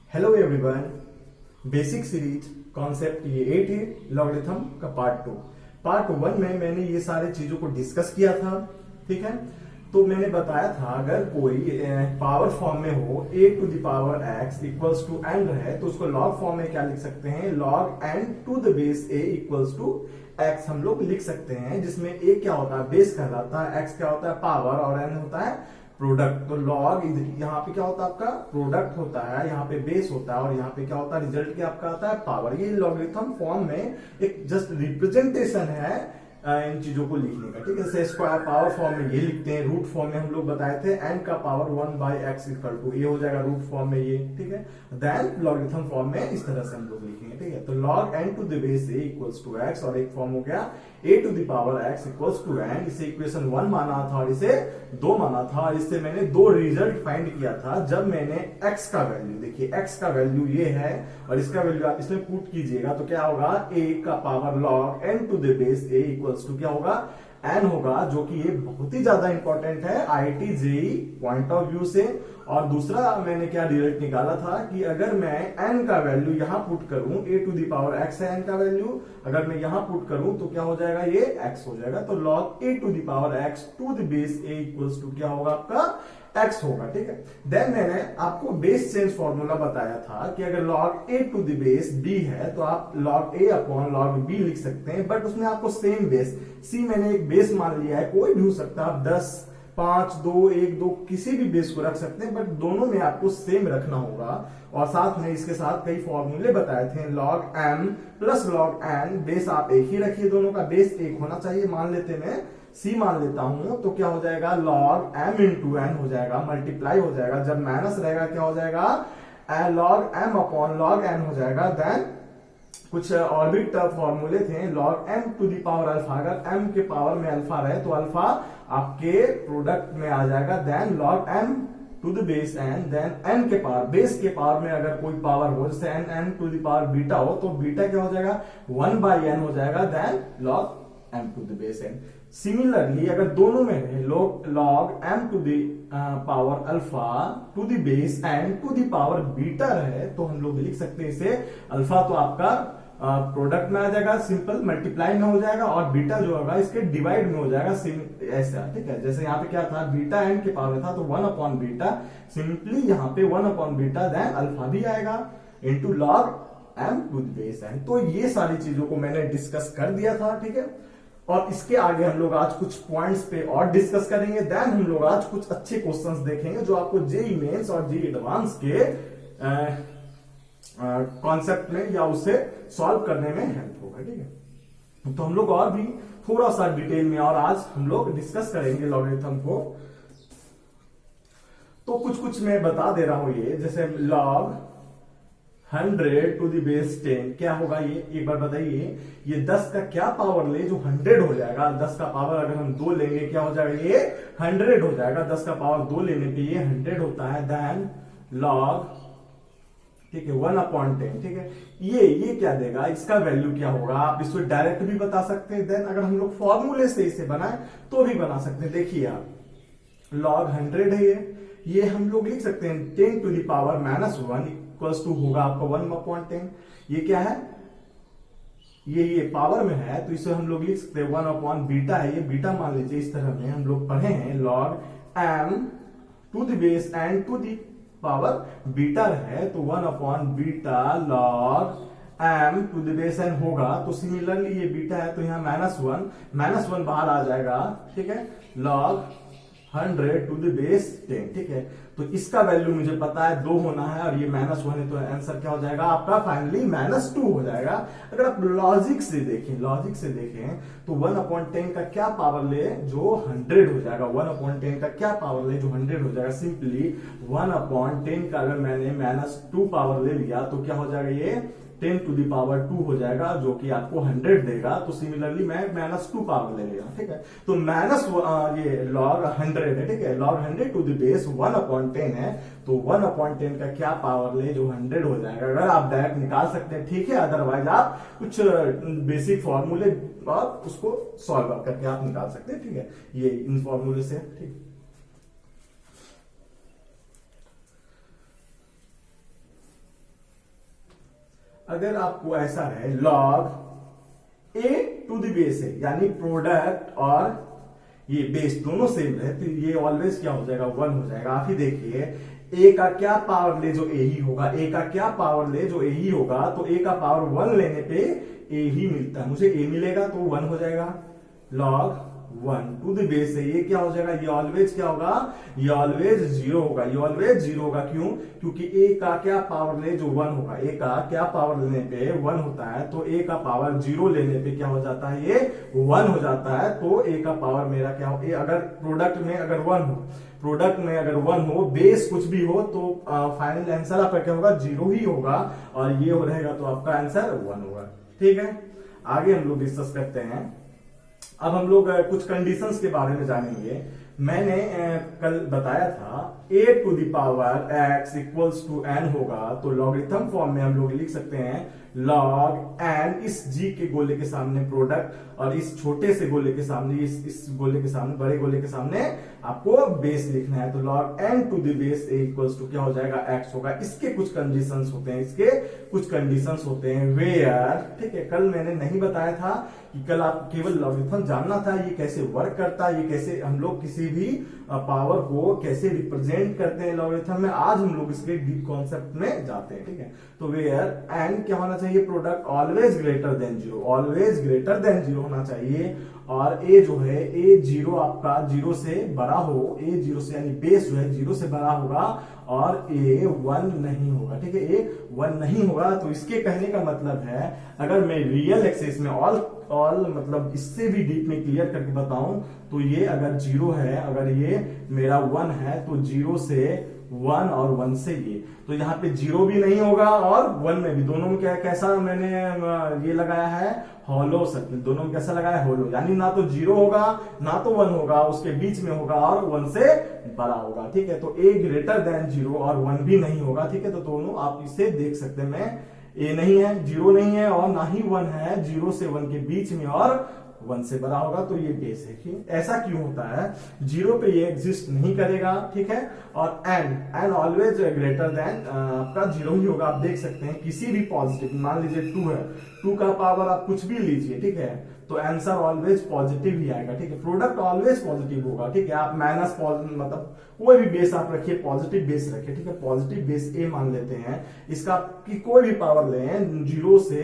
Hello everyone, basic series concept ये 8 है, logarithm का पार्ट 1 में मैंने ये सारे चीजों को डिस्कस किया था। ठीक है, तो मैंने बताया था अगर कोई पावर फॉर्म में हो a to the power x equals to n है तो उसको लॉग फॉर्म में क्या लिख सकते हैं, log n to the base a equals to x हम लोग लिख सकते हैं, जिसमें a क्या होता है, बेस कहलाता है, x क्या होता है, पावर, और n होता है प्रोडक्ट। तो लॉग यहाँ पे क्या होता है, आपका प्रोडक्ट होता है, यहाँ पे बेस होता है, और यहाँ पे क्या होता है, रिजल्ट क्या आपका आता है, पावर। ये लॉगरिथम फॉर्म में एक जस्ट रिप्रेजेंटेशन है इन चीजों को लिखने का। ठीक है, जैसे स्क्वायर पावर फॉर्म में ये लिखते हैं, रूट फॉर्म में हम लोग बताए थे n का पावर 1/x इक्वल टू ये हो जाएगा रूट फॉर्म में ये। ठीक है, देन लॉगरिथम फॉर्म में इस तरह से हम लोग लिखेंगे। ठीक है, तो log n to the base a equals to x, और एक फॉर्म हो गया a to the power x equals to n। इसे इक्वेशन 1 माना था और इसे 2 माना था, और इससे मैंने दो रिजल्ट फाइंड किया था। जब मैंने x का वैल्यू, देखिए x का वैल्यू ये है और इसका वैल्यू आप इसमें पुट कीजिएगा तो क्या होगा, a का power log n to the base a equals to क्या होगा, n होगा, जो कि ये बहुत ही ज्यादा इंपॉर्टेंट है IIT JEE point of view से। और दूसरा मैंने क्या रिजल्ट निकाला था कि अगर मैं n का वैल्यू यहां पुट करूं, a to the power x है n का वैल्यू, अगर मैं यहां पुट करूं तो क्या हो जाएगा, ये x हो जाएगा। तो log a to the power x to the base a equals to क्या होगा, आपका x होगा। ठीक है, देन मैंने आपको बेस चेंज फॉर्मूला बताया था कि अगर log a to the base b है तो आप log a upon log b लिख सकते हैं, बट उसमें आपको सेम बेस c मैंने एक बेस मान लिया है, कोई भी हो सकता है, आप 10, 5, 2, 1, 2 किसी भी बेस को रख सकते हैं, बट दोनों में आपको सेम रखना होगा। और साथ में इसके साथ कई फॉर्मूले बताए थे, log m plus log n, base आप एक ही रखिए, दोनों का बेस एक होना चाहिए। मान लेते मैं c मान लेता हूं तो क्या हो जाएगा, log m इंटू n हो जाएगा, मल्टीप्लाई हो जाएगा, जब माइनस रहेगा क्या हो जाएगा, log m upon log n हो जाएगा। देन कुछ और भी फॉर्मूले थे, log m to the power alpha, अगर m के पावर में अल्फा रहे तो अल्फा आपके प्रोडक्ट में आ जाएगा। Then log m to the base n, then n के पावर, बेस के पावर में अगर कोई पावर हो, जैसे n to the power beta हो तो बीटा क्या हो जाएगा, 1/n हो जाएगा। Then log m to the base n। Similarly अगर दोनों में है log m to the power alpha to the base n to the power beta है तो हम लोग लिख सकते हैं इसे, अल्फा तो आपका प्रोडक्ट में आ जाएगा, सिंपल मल्टीप्लाई में हो जाएगा, और बीटा जो होगा इसके डिवाइड में हो जाएगा, ऐसा। ठीक है, जैसे यहाँ पे क्या था, बीटा n के पावर में था तो 1 अपॉन बीटा, सिंपली यहाँ पे 1 अपॉन बीटा, देन अल्फा भी आएगा into log m to the base n। तो ये सारी चीजों को मैंने डिस्कस कर दिया था। ठीक है, और इसके आगे हम लोग आज कुछ पॉइंट्स पे और डिस्कस करेंगे। देन हम लोग आज कुछ अच्छे क्वेश्चंस देखेंगे जो आपको जेईई मेंस और जेईई एडवांस के कॉन्सेप्ट में या उसे सॉल्व करने में हेल्प होगा। ठीक है, तो हम लोग और भी थोड़ा सा डिटेल में और आज हम लोग डिस्कस करेंगे लॉगरिथम को। तो कुछ मैं बता दे रहा हूं, ये जैसे log 100 टू द बेस 10 क्या होगा, ये एक बार बताइए, ये 10 का क्या पावर ले जो 100 हो जाएगा। 10 का पावर अगर हम 2 लेंगे क्या हो जाएगा, ये 100 हो जाएगा। 10 का पावर 2 लेने पे ये 100 होता है। देन log, ठीक है, 1/10। ठीक है, ये क्या देगा, इसका वैल्यू क्या होगा, आप इसको डायरेक्ट भी बता सकते हैं। देन अगर हम लोग फॉर्मूले से इसे बनाए तो भी बना सकते हैं। देखिए आप, log 100 है ये हम लोग लिख सकते हैं 10 to the power -1 equals to होगा आपका 1/10। ये क्या है, ये पावर में है तो इसे हम लोग लिख सकते हैं 1 अपॉन बीटा है, ये बीटा मान लीजिए। इस तरह में हम लोग पढ़े हैं log m to the base n to the power beta है तो 1 upon beta log m to the base n होगा। तो सिमिलरली ये बीटा है तो यहाँ -1 बाहर आ जाएगा। ठीक है, log 100 टू द बेस 10। ठीक है, तो इसका वैल्यू मुझे पता है 2 होना है, और ये -1 है तो आंसर क्या हो जाएगा आपका, फाइनली -2 हो जाएगा। अगर आप लॉजिक से देखें तो 1/10 का क्या पावर ले जो 100 हो जाएगा, 1/10 का क्या पावर ले जो 100 हो जाएगा, सिंपली 1/10 का अगर मैंने -2 पावर ले लिया तो क्या हो जाएगा, ये 10 टू द पावर 2 हो जाएगा, जो कि आपको 100 देगा। तो सिमिलरली मैं -2 पावर ले लिया। ठीक है, तो ये log 100 है। ठीक है, log 100 टू द बेस 1/10 है तो 1/10 का क्या पावर ले जो 100 हो जाएगा। अगर आप डायरेक्ट निकाल सकते हैं ठीक है, अदरवाइज आप कुछ बेसिक फॉर्मूले और उसको सॉल्व करके आप निकाल सकते हैं। ठीक है, ये इन फॉर्मूले से। ठीक, अगर आपको ऐसा है log a to the base है, यानी प्रोडक्ट और ये बेस दोनों सेम है, तो ये ऑलवेज क्या हो जाएगा, 1 हो जाएगा। आप ही देखिए ए का क्या पावर ले जो ए ही होगा, ए का क्या पावर ले जो ए ही होगा, तो ए का पावर 1 लेने पे ए ही मिलता है, मुझे ए मिलेगा तो 1 हो जाएगा। लॉग 1 टू द बेस है, ये क्या हो जाएगा, ये ऑलवेज क्या होगा, ये ऑलवेज 0 होगा, ये ऑलवेज 0 होगा। क्यों? क्योंकि ए का क्या पावर ले जो 1 होगा, ए का क्या पावर लेने पे 1 होता है, तो ए का पावर 0 लेने पे क्या हो जाता है, ये 1 हो जाता है। तो ए का पावर मेरा क्या हो, ए अगर प्रोडक्ट में अगर 1 हो, प्रोडक्ट में अगर 1 हो, बेस कुछ भी हो, तो फाइनल आंसर आपका क्या होगा, 0 ही होगा, और ये हो रहेगा तो आपका आंसर 1 होगा। ठीक है, आगे हम लोग डिस्कस करते हैं। अब हम लोग कुछ कंडीशंस के बारे में जानेंगे। मैंने कल बताया था a to the power x equals to n होगा, तो लॉगरिथम फॉर्म में हम लोग लिख सकते हैं log n, इस g के गोले के सामने प्रोडक्ट और इस छोटे से गोले के सामने इस गोले के सामने बड़े गोले के सामने आपको बेस लिखना है, तो log n to the base a equals to क्या हो जाएगा, x होगा। इसके कुछ कंडीशंस होते हैं, इसके कुछ कंडीशंस होते हैं वेयर, ठीक है, कल मैंने नहीं बताया था कि कल आप केवल लॉगरिथम जानना था ये कैसे वर्क करता है, ये कैसे हम लोग किसी भी पावर को कैसे रिप्रेजेंट करते हैं लॉगरिथम में। आज हम लोग इसके डीप कॉन्सेप्ट में जाते हैं। ठीक है, तो वेयर एन क्या होना चाहिए, product always greater than 0, always greater than 0 होना चाहिए। और ए जो है, ए 0 आपका 0 से बड़ा हो, ए 0 से यानी बेस जो है 0 से बड़ा होगा, और ए 1 नहीं होगा। ठीक है, ए 1 नहीं होगा, तो इसके कहने का मतलब है अगर मैं रियल एक्सेस में ऑल मतलब इससे भी डीप में क्लियर करके बताऊं, तो ये अगर 0 है, अगर ये मेरा 1 है, तो 0 से 1 और 1 से ये, तो यहाँ पे 0 भी नहीं होगा और 1 में भी, दोनों में क्या कैसा मैंने ये लगाया है, हॉलो सर्किल, दोनों में कैसा लगाया है, हॉलो, यानी ना तो 0 होगा ना तो 1 होगा, उसके बीच में होगा और 1 से बड़ा होगा। ठीक है, तो a ग्रेटर देन 0 और 1 भी नहीं होगा। ठीक है, तो दोनों आप इसे देख सकते हैं, मैं ए नहीं है, 0 नहीं है और ना ही 1 है, 0 से 1 के बीच में और 1 से बड़ा होगा, तो ये बेस है। ऐसा क्यों होता है, 0 पे ये एग्जिस्ट नहीं करेगा। ठीक है, और एन ऑलवेज ग्रेटर देन आपका 0 ही होगा। आप देख सकते हैं किसी भी पॉजिटिव, मान लीजिए 2 है, 2 का पावर आप कुछ भी लीजिए, ठीक है, तो आंसर ऑलवेज पॉजिटिव ही आएगा। ठीक है, प्रोडक्ट ऑलवेज पॉजिटिव होगा। ठीक है, आप माइनस मतलब कोई भी बेस आप रखिए, पॉजिटिव बेस रखिए। ठीक है, पॉजिटिव बेस ए मान लेते हैं, इसका की कोई भी पावर लें 0 से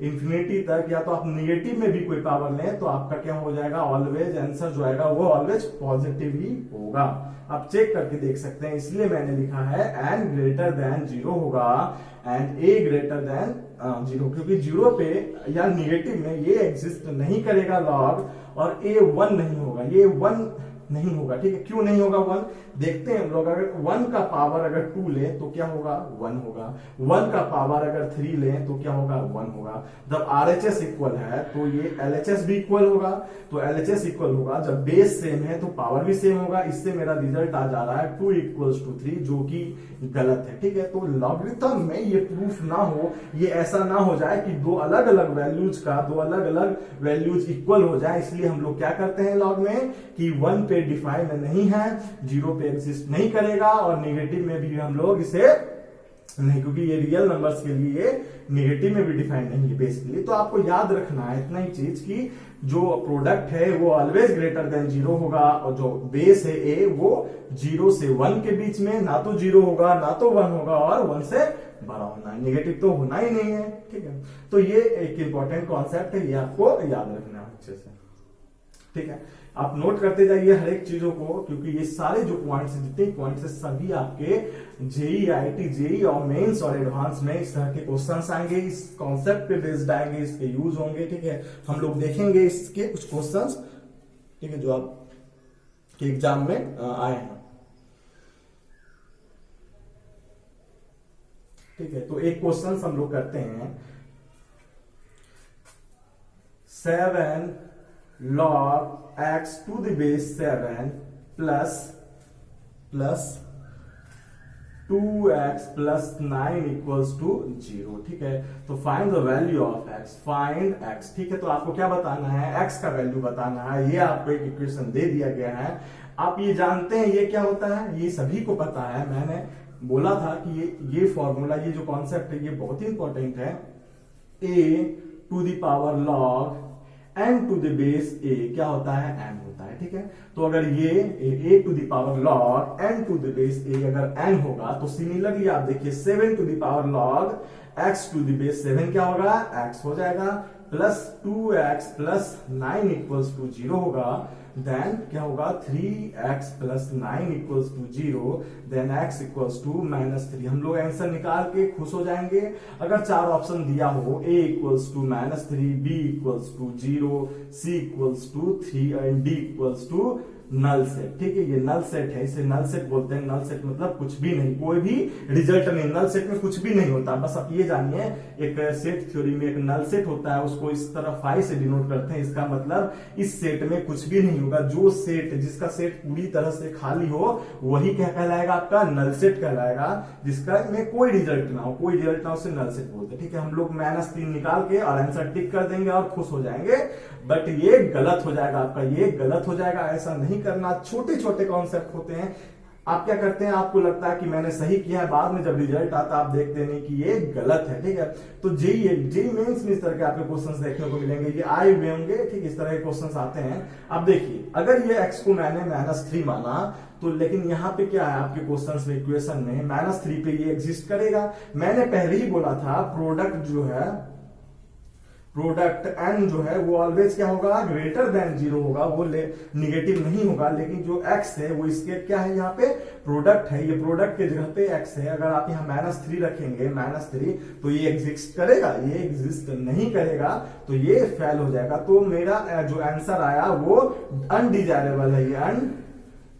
इंफिनिटी तक, या तो आप निगेटिव में भी कोई पावर लें, तो आपका क्या हो जाएगा, ऑलवेज आंसर जो आएगा वो ऑलवेज पॉजिटिव ही होगा। आप चेक करके देख सकते हैं, इसलिए मैंने लिखा है एन ग्रेटर देन 0 होगा एंड ए ग्रेटर देन 0, क्योंकि 0 पे या निगेटिव में ये एग्जिस्ट नहीं करेगा लॉग, और ए 1 नहीं होगा, ये 1 नहीं होगा। ठीक है, क्यों नहीं होगा 1, देखते हैं हम लोग। अगर 1 का पावर अगर 2 ले तो क्या होगा, 1 होगा। 1 का पावर अगर 3 ले तो क्या होगा, 1 होगा। जब RHS इक्वल है तो ये LHS भी इक्वल होगा, तो LHS इक्वल होगा। जब बेस सेम है तो पावर भी सेम होगा। इससे मेरा रिजल्ट आ जा रहा है 2 इक्वल्स टू 3, जो कि गलत है। ठीक है, तो लॉगरिथम में ये प्रूफ ना हो, ये ऐसा ना हो जाए कि दो अलग अलग वैल्यूज इक्वल हो जाए, इसलिए हम लोग क्या करते हैं लॉग में कि 1 पे डिफाइन नहीं है, 0 पे एग्जिस्ट नहीं करेगा, और निगेटिव में भी हम लोग इसे नहीं, क्योंकि ये रियल नंबर्स के लिए निगेटिव में भी डिफाइन नहीं है बेसिकली। तो आपको याद रखना है इतना ही चीज कि जो प्रोडक्ट है वो ऑलवेज ग्रेटर देन 0 होगा, और जो बेस है ए वो 0 से 1 के बीच में ना तो 0 होगा ना तो 1 होगा, और 1 से बड़ा होना है, निगेटिव तो होना ही नहीं है। ठीक है, तो ये एक इंपॉर्टेंट कॉन्सेप्ट है, ये आपको याद रखना है अच्छे से। ठीक है, आप नोट करते जाइए हर एक चीजों को, क्योंकि ये सारे जो पॉइंट्स हैं, जितने पॉइंट्स हैं, सभी आपके जेई, आईआईटी, जेई और मेंस और एडवांस में इस तरह के क्वेश्चंस आएंगे, इस कॉन्सेप्ट पे बेस्ड आएंगे, इसके यूज होंगे। ठीक है, हम लोग देखेंगे इसके कुछ क्वेश्चंस, ठीक है, जो आपके एग्जाम में आए हैं। ठीक है, तो एक क्वेश्चन हम लोग करते हैं, 7 log x to the base 7 plus 2x plus 9 equals to 0। ठीक है, तो find the value of x, find x। ठीक है, तो आपको क्या बताना है, x का वैल्यू बताना है। ये आपको एक इक्वेशन दे दिया गया है, आप ये जानते हैं ये क्या होता है, ये सभी को पता है। मैंने बोला था कि ये फॉर्मूला, ये जो कॉन्सेप्ट है, ये बहुत ही इंपॉर्टेंट है। A to the power log n to the base a क्या होता है, n होता है। ठीक है, तो अगर ये a to the power log n to the base a अगर n होगा तो सिमिलरली आप देखिए 7 to the power log x to the base 7 क्या होगा, x हो जाएगा, plus 2x plus 9 equals to 0 होगा। देन क्या होगा, 3x plus 9 equals to 0, then x equals to -3। हम लोग आंसर निकाल के खुश हो जाएंगे। अगर चार ऑप्शन दिया हो, a equals to -3, b equals to 0, c equals to 3 and d equals to null set. ठीक है, ये नल सेट है, इसे नल सेट बोलते हैं। नल सेट मतलब कुछ भी नहीं, कोई भी रिजल्ट नहीं, नल सेट में कुछ भी नहीं होता। बस आप ये जानिए, एक सेट थ्योरी में एक नल सेट होता है, उसको इस तरह फाई से डिनोट करते हैं। इसका मतलब इस सेट में कुछ भी नहीं होगा। जो सेट, जिसका सेट पूरी तरह से खाली हो, वही क्या कहलाएगा, आपका नल सेट कहलाएगा। जिसका में कोई रिजल्ट ना हो, कोई रिजल्ट ना हो, उसे नल सेट बोलते हैं। ठीक है, हम लोग -3 निकाल के और आंसर टिक कर देंगे और खुश हो जाएंगे, बट ये गलत हो जाएगा आपका, ये गलत हो जाएगा। ऐसा नहीं करना। छोटे छोटे कॉन्सेप्ट होते हैं, आप क्या करते हैं, आपको लगता है कि मैंने सही किया है, बाद में जब रिजल्ट आता आप देखते नहीं कि ये गलत है। ठीक है, तो जेईई मेंस में इस तरह के आपके क्वेश्चंस देखने को मिलेंगे, ये आए हुए होंगे। ठीक, इस तरह के क्वेश्चंस आते हैं। अब देखिए, अगर ये x को मैंने -3 माना, तो लेकिन यहाँ पे क्या है आपके क्वेश्चंस में, इक्वेशन में -3 पे ये एग्जिस्ट करेगा। मैंने पहले ही बोला था, प्रोडक्ट जो है, प्रोडक्ट n जो है वो ऑलवेज क्या होगा, ग्रेटर देन 0 होगा, वो निगेटिव नहीं होगा। लेकिन जो x है वो इसके क्या है, यहाँ पे प्रोडक्ट है, ये प्रोडक्ट के जगह पे x है। अगर आप यहाँ -3 रखेंगे, -3, तो ये एग्जिस्ट करेगा, ये एग्जिस्ट नहीं करेगा, तो ये फेल हो जाएगा। तो मेरा जो आंसर आया वो अनडिजायरेबल है, ये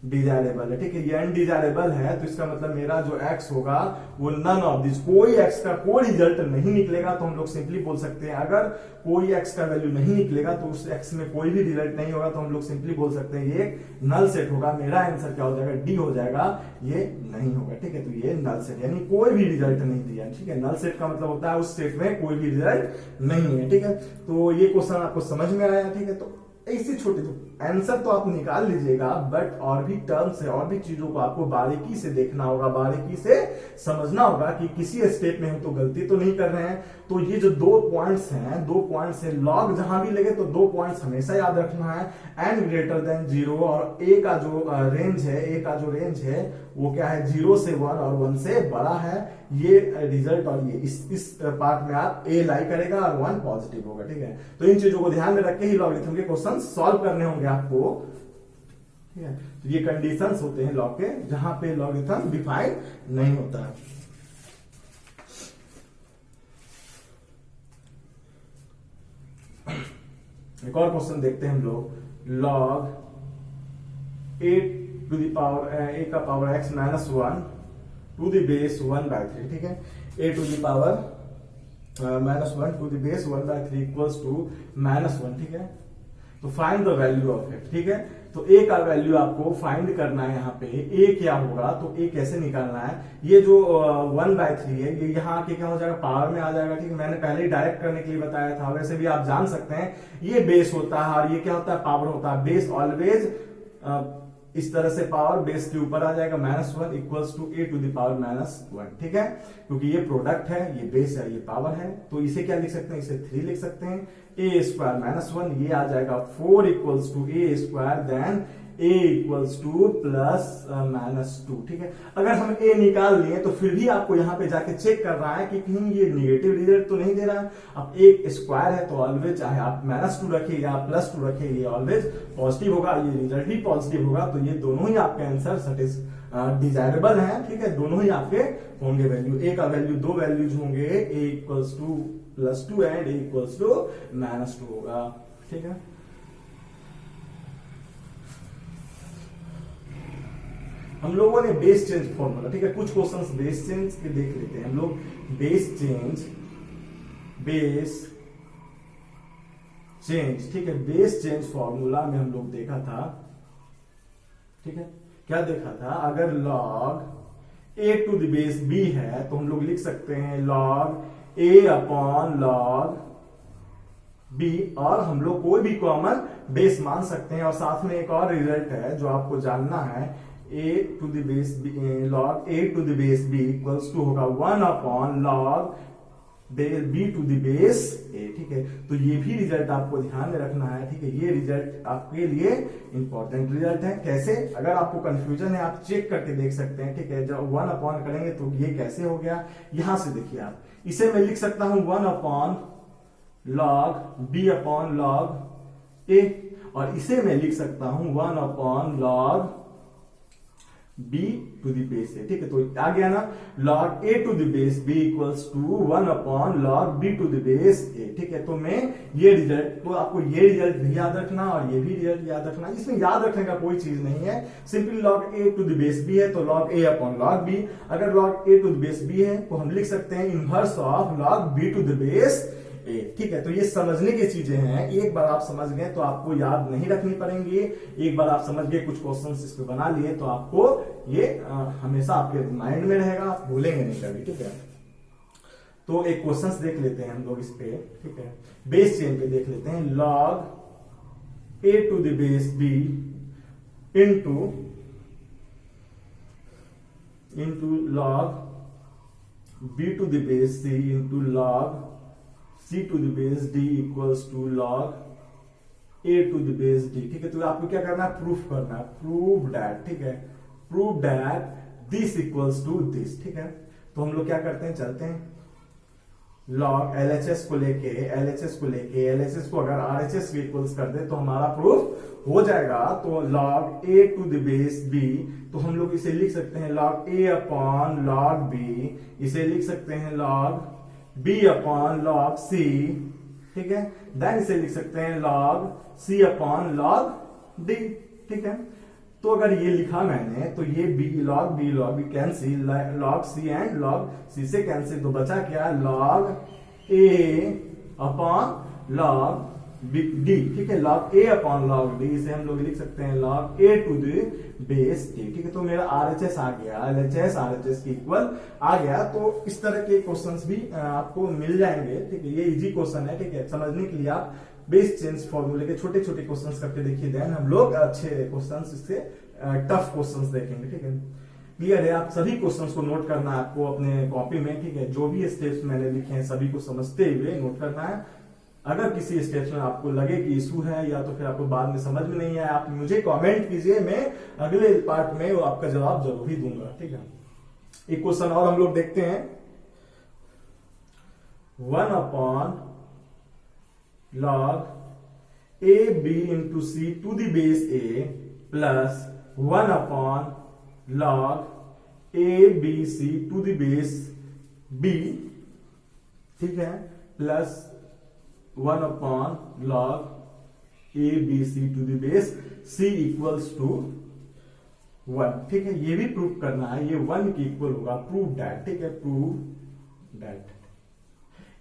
डिजायरेबल है। ठीक है, ये अनडिजायरेबल है, तो इसका मतलब मेरा जो x होगा वो नन ऑफ दिस, कोई x का कोई रिजल्ट नहीं निकलेगा। तो हम लोग सिंपली बोल सकते हैं, अगर कोई x का वैल्यू नहीं निकलेगा तो उस x में कोई भी रिजल्ट नहीं होगा, तो हम लोग सिंपली बोल सकते हैं ये नल सेट होगा। मेरा आंसर क्या हो जाएगा, डी हो जाएगा, ये नहीं होगा। ठीक है, तो ये नल सेट यानी कोई भी रिजल्ट नहीं दिया। ठीक है, नल सेट का मतलब होता है उस सेट में कोई भी रिजल्ट नहीं है। ठीक है, तो ये क्वेश्चन आपको समझ में आया। ठीक है, तो ऐसे छोटे तो आंसर तो आप निकाल लीजिएगा, बट और भी टर्म्स है, और भी चीजों को आपको बारीकी से देखना होगा, बारीकी से समझना होगा कि किसी स्टेप में हम तो गलती तो नहीं कर रहे हैं। तो ये जो 2 पॉइंट्स हैं, 2 पॉइंट्स है, लॉग जहां भी लगे तो 2 पॉइंट्स हमेशा याद रखना है, n ग्रेटर देन 0, और a का जो रेंज है, a का जो रेंज है वो क्या है, 0 से 1 और 1 से बड़ा है। ये रिजल्ट और ये इस पार्ट में आप a लाई करेगा और 1 पॉजिटिव होगा। ठीक है, तो इन चीजों को ध्यान में रख के ही लॉगरिथम के क्वेश्चन सॉल्व करने होंगे आपको। ठीक है, तो ये कंडीशंस होते हैं लॉग के, जहां पे लॉगरिथम डिफाइन नहीं होता है। एक और क्वेश्चन देखते हैं हम लोग, log a to the power a का power x -1 to the base 1/3। ठीक है, a to the power -1 to the base 1/3 equals to -1। ठीक है, तो find the value of it. ठीक है, तो a का वैल्यू आपको फाइंड करना है। यहाँ पे a क्या होगा, तो a कैसे निकालना है, ये जो 1/3 है, ये यहाँ आके क्या हो जाएगा, पावर में आ जाएगा। ठीक है, मैंने पहले ही डायरेक्ट करने के लिए बताया था, वैसे भी आप जान सकते हैं ये बेस होता है और ये क्या होता है, पावर होता है। बेस ऑलवेज इस तरह से पावर बेस के ऊपर आ जाएगा, -1 equals to a to the power -1। ठीक है, क्योंकि ये प्रोडक्ट है, ये बेस है, ये पावर है, तो इसे क्या लिख सकते हैं, इसे 3 लिख सकते हैं। a स्क्वायर -1, ये आ जाएगा 4 equals to a square, then a equals to plus -2। ठीक है, अगर हम a निकाल लिए तो फिर भी आपको यहाँ पे जाके चेक कर रहा है कि कहीं ये निगेटिव रिजल्ट तो नहीं दे रहा है। अब एक स्क्वायर है तो ऑलवेज, चाहे आप -2 रखिए या +2 रखिए, ये ऑलवेज पॉजिटिव होगा, ये रिजल्ट भी पॉजिटिव होगा। तो ये दोनों ही आपके आंसर डिजायरेबल है। ठीक है, दोनों ही आपके होंगे वैल्यू। a का वैल्यू, 2 वैल्यूज होंगे, a equals to +2 and a equals to -2 होगा। ठीक है, हम लोगों ने बेस चेंज फॉर्मूला, ठीक है, कुछ क्वेश्चंस बेस चेंज के देख लेते हैं हम लोग। बेस चेंज, ठीक है, बेस चेंज फॉर्मूला में हम लोग देखा था। ठीक है, क्या देखा था, अगर log a to the base b है तो हम लोग लिख सकते हैं log a upon log b, और हम लोग कोई भी कॉमन बेस मान सकते हैं। और साथ में एक और रिजल्ट है जो आपको जानना है, a to the base b, log a to the base b equals to होगा 1 upon log b to the base a, ठीक है। तो ये भी रिजल्ट आपको ध्यान में रखना है, ठीक है। ये रिजल्ट आपके लिए इंपॉर्टेंट रिजल्ट है। कैसे, अगर आपको कंफ्यूजन है आप चेक करके देख सकते हैं, ठीक है। जब 1 अपॉन करेंगे तो ये कैसे हो गया, यहां से देखिए आप, इसे मैं लिख सकता हूं 1 upon log b upon log a, और इसे मैं लिख सकता हूं 1 upon log b to the base a, ठीक है। तो आ गया ना, log a to the base b equals to 1 upon log b to the base a, ठीक है। तो मैं ये रिजल्ट, तो आपको ये रिजल्ट भी याद रखना और ये भी रिजल्ट याद रखना। इसमें याद रखने का कोई चीज नहीं है, simply log a to the base b है तो log a upon log b। अगर log a to the base b है तो हम लिख सकते हैं inverse of log b to the base a, ठीक है। तो ये समझने की चीजें हैं, एक बार आप समझ गए तो आपको याद नहीं रखनी पड़ेंगी। एक बार आप समझ गए, कुछ क्वेश्चंस इस पे बना लिए तो आपको ये हमेशा आपके माइंड में रहेगा, आप भूलेंगे नहीं कभी, ठीक है। तो एक क्वेश्चंस देख लेते हैं हम लोग इस पे, ठीक है। बेस चेन पे देख लेते हैं, log a to the base b into log b to the base c into log c to the base d equals to log a to the base d, ठीक है। तो आपको क्या करना है, प्रूफ करना है, प्रूव दैट, ठीक है, prove that this equals to this, ठीक है। तो हम लोग क्या करते हैं, चलते हैं log LHS को LHS को अगर RHS के इक्वल्स कर दे तो हमारा प्रूफ हो जाएगा। तो log a to the base b, तो हम लोग इसे लिख सकते हैं log a upon log b, इसे लिख सकते हैं log b upon log c, ठीक है। देन इसे लिख सकते हैं log c upon log d, ठीक है। तो अगर ये लिखा मैंने तो ये log b cancel, log c and log c से कैंसिल, तो बचा क्या, log a upon log d, ठीक है। log a upon log d, इसे हम लोग लिख सकते हैं log a to the base a, ठीक है। तो मेरा RHS आ गया, LHS RHS की इक्वल आ गया। तो इस तरह के क्वेश्चंस भी आपको मिल जाएंगे, ठीक है। ये इजी क्वेश्चन है, ठीक है। समझने के लिए आप बेस चेंज फॉर्मूले के छोटे छोटे क्वेश्चंस करके देखिए, देन हम लोग अच्छे क्वेश्चंस, इससे टफ क्वेश्चंस देखेंगे, ठीक है। क्लियर है, आप सभी क्वेश्चंस को नोट करना है आपको अपने कॉपी में, ठीक है। जो भी स्टेप्स मैंने लिखे हैं सभी को समझते हुए नोट करना है। अगर किसी स्टेप्स में आपको लगे कि इशू है या तो फिर आपको बाद में समझ में नहीं आया, आप मुझे कमेंट कीजिए, मैं अगले पार्ट में वो आपका जवाब जरूर ही दूंगा, ठीक है। एक क्वेश्चन और हम लोग देखते हैं, 1 upon log a b into c to the base a plus 1 upon log a b c to the base b, ठीक है, plus 1 upon log a b c to the base c equals to 1, ठीक है। ये भी prove करना है, ये 1 के इक्वल होगा, प्रूव दैट, ठीक है, प्रूव दैट,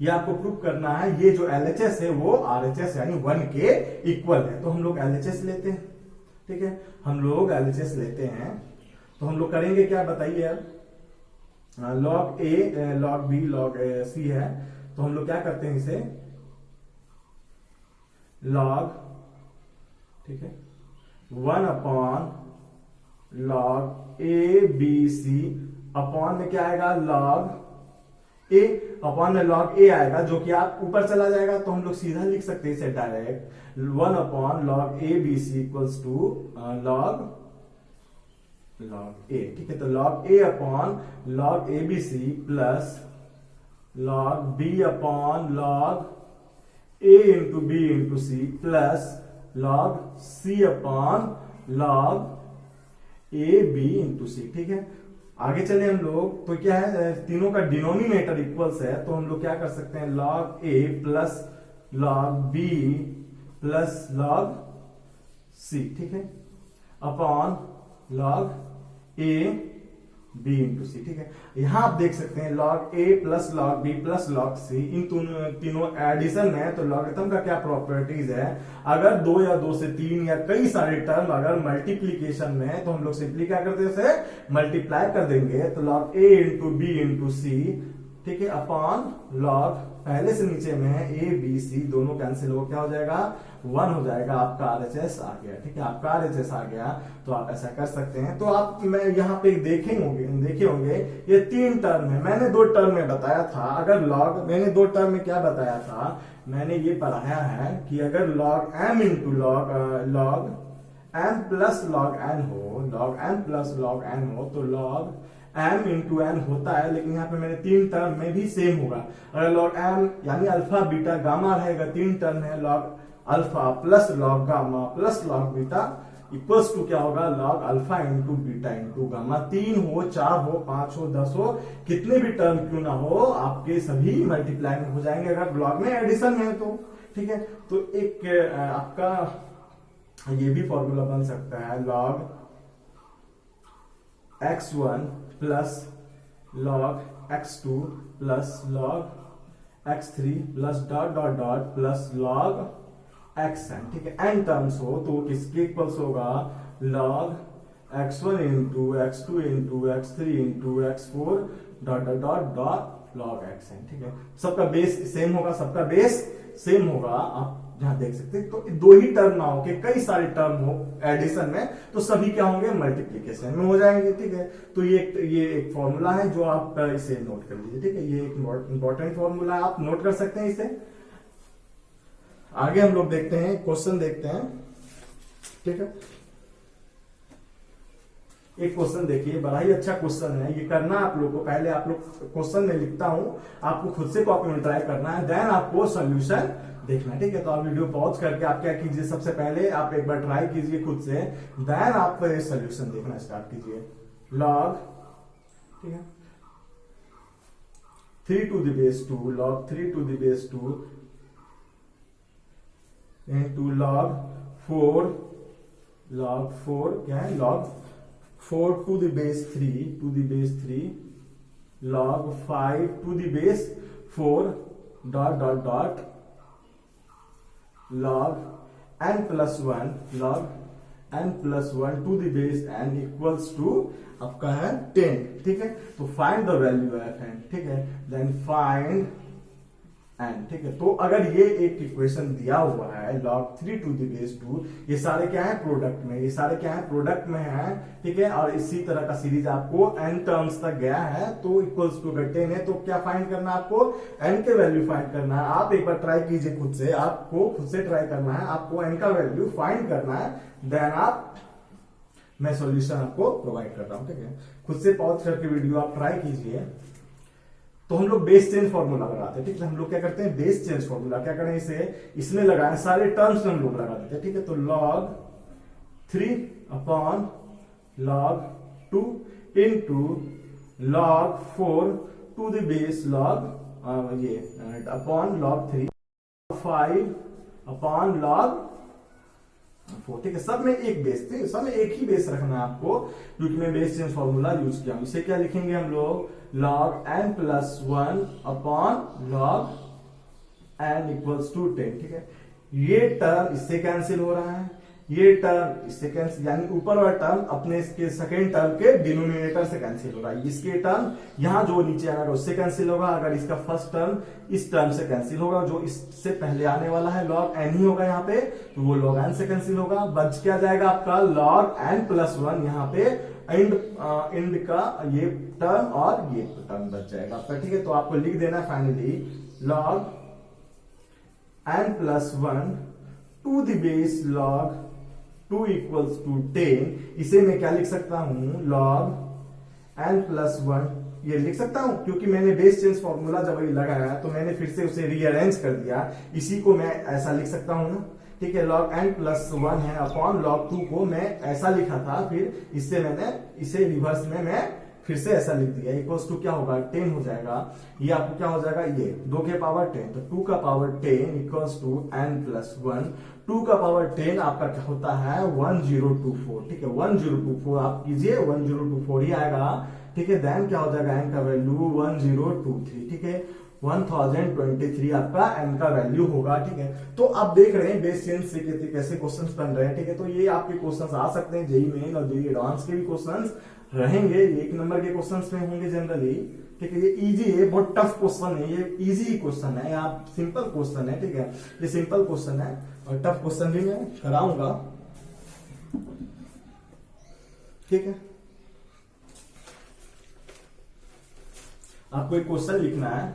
ये आपको प्रूव करना है। ये जो LHS है वो RHS यानी 1 के इक्वल है। तो हम लोग LHS लेते हैं, ठीक है, हम लोग LHS लेते हैं। तो हम लोग करेंगे क्या बताइए अब, log a log b log c है, तो हम लोग क्या करते हैं, इसे log, ठीक है, 1 upon log a b c upon में क्या आएगा, log a अपॉन में log a आएगा, जो कि आप ऊपर चला जाएगा तो हम लोग सीधा लिख सकते हैं इसे direct 1 upon log a b c equals to log a, ठीक है। तो log a upon log a b c plus log b upon log a into b into c plus log c upon log a b into c, ठीक है। आगे चले हम लोग, तो क्या है, तीनों का डिनोमिनेटर इक्वल्स है, तो हम लोग क्या कर सकते हैं, log a plus log b plus log c, ठीक है, upon log a b into c, ठीक है। यहां आप देख सकते हैं log a plus log b plus log c, इन तीनों एडिशन में, तो लॉगरिथम का क्या प्रॉपर्टीज है, अगर 2 या 2 से 3 या कई सारे टर्म अगर मल्टीप्लीकेशन में है तो हम लोग सिंपली क्या करते हैं, उसे मल्टीप्लाई कर देंगे। तो log a into b into c ठीक है, अपॉन लॉग पहले से नीचे में है ए बी सी दोनों कैंसिल हो, क्या हो जाएगा 1 हो जाएगा, आपका आरएचएस आ गया। ठीक है, आपका आरएचएस आ गया तो आप ऐसा कर सकते हैं। तो आप मैं यहाँ पे देखे होंगे ये 3 टर्म है, मैंने 2 टर्म में बताया था। अगर लॉग मैंने 2 टर्म में क्या बताया था, मैंने ये पढ़ाया है कि अगर log m into log m plus log n हो, log m plus log n हो तो लॉग m इंटू n होता है, लेकिन यहाँ पे मैंने 3 टर्म में भी सेम होगा। अगर लॉग m यानी अल्फा बीटा गामा रहेगा, 3 टर्म है, log alpha plus log gamma plus log beta equals to क्या होगा, log alpha into beta into gamma. 3 हो 4 हो 5 हो 10 हो, कितने भी टर्म क्यों ना हो, आपके सभी मल्टीप्लाई में हो जाएंगे अगर ब्लॉक में एडिशन है तो। ठीक है, तो एक आपका ये भी फॉर्मूला बन सकता है, log x1 plus log x2 plus log x3 plus dot dot dot plus log xn। ठीक है, n टर्म्स हो तो किसके इक्वल्स होगा, log x1 into x2 into x3 into x4 dot dot dot dot log xn। ठीक है, सबका base same होगा, सबका बेस सेम होगा। आप जहां देख सकते हैं, तो 2 ही टर्म ना हो के कई सारे टर्म हो एडिशन में, तो सभी क्या होंगे, मल्टीप्लीकेशन में हो जाएंगे। ठीक है, तो ये एक फॉर्मूला है जो आप इसे नोट कर लीजिए। ठीक है, ये एक इंपॉर्टेंट फॉर्मूला है, आप नोट कर सकते हैं इसे। आगे हम लोग देखते हैं, क्वेश्चन देखते हैं। ठीक है, एक क्वेश्चन देखिए, बड़ा ही अच्छा क्वेश्चन है, ये करना आप लोग को। पहले आप लोग क्वेश्चन में लिखता हूं, आपको खुद से कॉपी में ट्राई करना है, देन आपको सोल्यूशन देखना है। ठीक है, तो आप वीडियो पॉज करके आप क्या कीजिए, सबसे पहले आप एक बार ट्राई कीजिए खुद से, देन आप सोल्यूशन देखना स्टार्ट कीजिए। लॉग, ठीक है, 3 to the base 2 log 3 to the base 2 into log 4 क्या है, log 4 to the base 3 log 5 to the base 4 dot dot dot log n plus 1 to the base n equals to आपका है 10। ठीक है, तो find the value of n। ठीक है, then find n। ठीक है, तो अगर ये एक इक्वेशन दिया हुआ है log 3 टू द बेस 2, ये सारे क्या है प्रोडक्ट में, ये सारे क्या है प्रोडक्ट में है। ठीक है, और इसी तरह का सीरीज आपको n टर्म्स तक गया है, तो इक्वल्स टू 10 है, तो क्या फाइंड करना है आपको, n के वैल्यू फाइंड करना है। आप एक बार ट्राई कीजिए खुद से, आपको खुद से ट्राई करना है, आपको n का वैल्यू फाइंड करना है, देन आप मैं सॉल्यूशन आपको प्रोवाइड कर रहा हूं। ठीक है, खुद से पॉज करके वीडियो आप ट्राई कीजिए। तो हम लोग बेस चेंज फॉर्मूला लगाते हैं। ठीक है, हम लोग क्या करते हैं, बेस चेंज फॉर्मूला क्या करें, इसे इसमें लगाएं, सारे टर्म्स में हम लोग लगा देते हैं। ठीक है, तो log 3 अपॉन log 2 into log 4 to the base log ये अपॉन log 3 5 अपॉन log 4। ठीक है, सब में एक बेस थे, सब में एक ही बेस रखना है आपको, क्योंकि मैं बेस चेंज फॉर्मूला यूज किया हूं। इसे क्या लिखेंगे हम लोग, log n plus 1 upon log n equals to 10। ठीक है, ये टर्म इससे कैंसिल हो रहा है, ये टर्म इससे कैंसिल, यानी ऊपर वाला टर्म अपने इसके सेकेंड टर्म के डिनोमिनेटर से कैंसिल हो रहा है। इसके टर्म यहां जो नीचे आएगा उससे कैंसिल होगा, अगर इसका फर्स्ट टर्म इस टर्म से कैंसिल होगा, जो इससे पहले आने वाला है log n ही होगा यहाँ पे, तो वो log n से कैंसिल होगा, बच क्या जाएगा आपका log n प्लस 1, यहाँ पे एंड का ये टर्म और ये टर्म बच जाएगा आपका। ठीक है, तो आपको लिख देना finally log n plus 1 to the base log 2 equals to 10। इसे मैं क्या लिख सकता हूं, log n प्लस 1 ये लिख सकता हूं, क्योंकि मैंने बेस चेंज फॉर्मूला जब ये लगाया तो मैंने फिर से उसे रीअरेंज कर दिया, इसी को मैं ऐसा लिख सकता हूं ना। ठीक है, log n प्लस 1 है अपॉन log 2 को मैं ऐसा लिखा था, फिर इससे मैंने इसे रिवर्स में मैं फिर से ऐसा लिख दिया, इक्वल्स टू क्या होगा 10 हो जाएगा। ये आपको क्या हो जाएगा, ये 2 के पावर 10, तो 2 का power 10 equals to n plus 1। 2 का पावर 10 आपका क्या होता है 1024। ठीक है, 1024 आप कीजिए, 1024 ही आएगा। ठीक है, देन क्या हो जाएगा n का वैल्यू 1023। ठीक है, 1023 आपका n का वैल्यू होगा। ठीक है, तो आप देख रहे हैं बेस चेंज से कैसे क्वेश्चंस बन रहे हैं। ठीक है, तो ये आपके क्वेश्चंस आ सकते हैं जेईई मेन और जेईई एडवांस के भी क्वेश्चंस रहेंगे, एक नंबर के क्वेश्चंस में होंगे जनरली, ठीक है। ये इजी है, बहुत टफ क्वेश्चन है, ये इजी क्वेश्चन है, आप सिंपल क्वेश्चन है, ठीक है। ये सिंपल क्वेश्चन है और टफ क्वेश्चन भी मैं कराऊंगा, ठीक है। आपको एक क्वेश्चन लिखना है,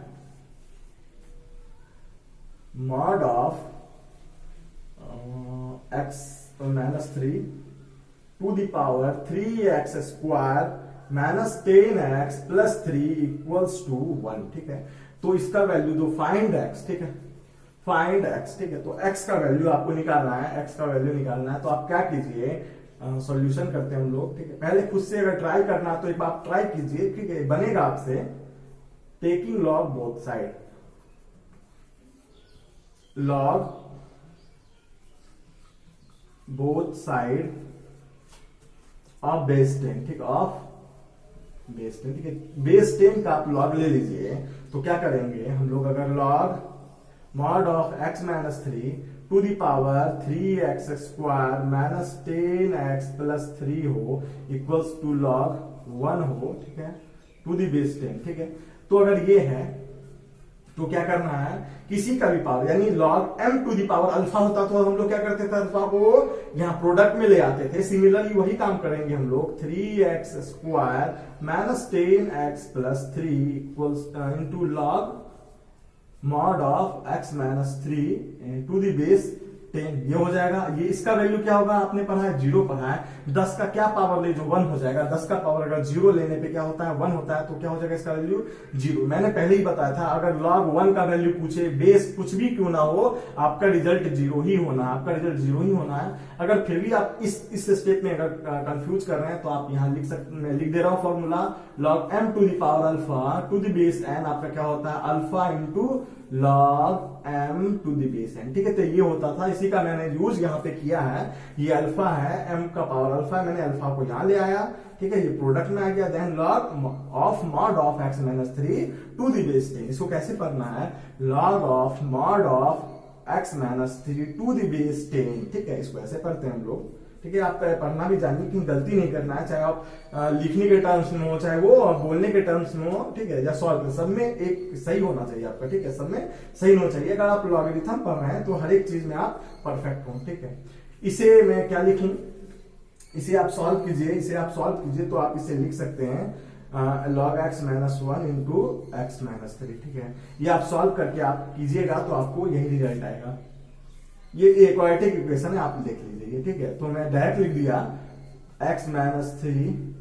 mod of x -3 to the power 3x square -10x plus 3 equals to 1, ठीक है। तो इसका वैल्यू दो, फाइंड x, ठीक है, फाइंड x, ठीक है। तो x का वैल्यू आपको निकालना है, x का वैल्यू निकालना है। तो आप क्या कीजिए, सॉल्यूशन करते हैं हम लोग, ठीक है। पहले खुद से अगर ट्राई करना तो एक बार ट्राई कीजिए, ठीक है। बनेगा आपसे taking log both side, log both side of base 10, ठीक है, ऑफ बेस 10, ठीक है। बेस 10 का आप लॉग ले लीजिए, तो क्या करेंगे हम लोग, अगर log mod of x -3 to the power 3x square -10x plus 3 हो इक्वल्स टू लॉग 1 हो, ठीक है, टू द बेस 10, ठीक है। तो अगर ये है तो क्या करना है, किसी का भी पावर, यानी log m to the power alpha होता तो हम लोग क्या करते थे, अल्फा को यहां प्रोडक्ट में ले आते थे। सिमिलरली वही काम करेंगे हम लोग, 3x square -10x plus 3 equals into log mod of x -3 to the base 10, ये हो जाएगा। ये इसका वैल्यू क्या होगा, आपने पढ़ा है 0 पढ़ा है, 10 का क्या पावर ले, जो 1 हो जाएगा। 10 का पावर अगर 0 लेने पे क्या होता है, 1 होता है, तो क्या हो जाएगा इसका वैल्यू 0। मैंने पहले ही बताया था, अगर log 1 का वैल्यू पूछे, बेस कुछ भी क्यों ना हो, आपका रिजल्ट 0 ही होना है, आपका रिजल्ट 0 ही होना है। अगर फिर भी आप इस स्टेप में अगर कंफ्यूज कर रहे हैं तो आप यहां लिख सकते, मैं लिख दे रहा हूं formula, log m to the power alpha to the base n, आपका क्या होता है, alpha into log m to the base n, ठीक है। तो ये होता था, इसी का मैंने यूज यहाँ पे किया है। ये अल्फा है, m का पावर अल्फा है, मैंने अल्फा को यहाँ ले आया, ठीक है। ये प्रोडक्ट में आ गया, then log of mod of x -3 to the base 10। इसको कैसे पढ़ना है, log of mod of x -3 to the base 10, ठीक है। इसको ऐसे पढ़ते हैं हम लोग, ठीक है। आप पढ़ना भी जानिए कि गलती नहीं करना है, चाहे आप लिखने के टर्म्स में हो, चाहे वो बोलने के टर्म्स में हो, ठीक है, या सॉल्व, सब में एक सही होना चाहिए आपका, ठीक है, सब में सही होना चाहिए। अगर आप लॉगरिथम पढ़ रहे हैं तो हर एक चीज में आप परफेक्ट हो, ठीक है। इसे मैं क्या लिखूं, इसे आप सॉल्व कीजिए, इसे आप सॉल्व कीजिए तो आप इसे लिख सकते हैं log x -1 इंटू x -3, ठीक है। ये आप सॉल्व करके आप कीजिएगा तो आपको यही रिजल्ट आएगा। ये क्वाड्रेटिक इक्वेशन है, आप देख लीजिए, ठीक है। तो मैं डायरेक्ट लिख दिया x -3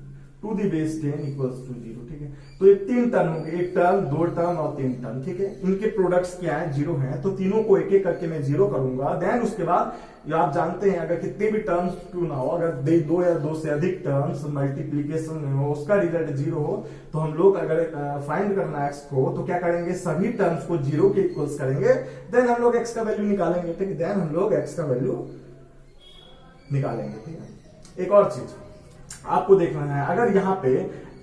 to the base 10 equals to 0, ठीक है। तो ये 3 टर्म होंगे, 1 टर्म, 2 टर्म और 3 टर्म, ठीक है। इनके प्रोडक्ट्स क्या है, 0 है, तो तीनों को एक एक करके मैं 0 करूंगा। देन उसके बाद आप जानते हैं, अगर कितने भी टर्म्स क्यों ना हो, अगर 2 या 2 से अधिक टर्म्स मल्टीप्लीकेशन में हो, उसका रिजल्ट 0 हो, तो हम लोग अगर फाइंड करना x को, तो क्या करेंगे, सभी टर्म्स को 0 के इक्वल्स करेंगे, देन हम लोग x का वैल्यू निकालेंगे, ठीक है। देन हम लोग x का वैल्यू निकालेंगे, ठीक है। एक और चीज आपको देखना है, अगर यहाँ पे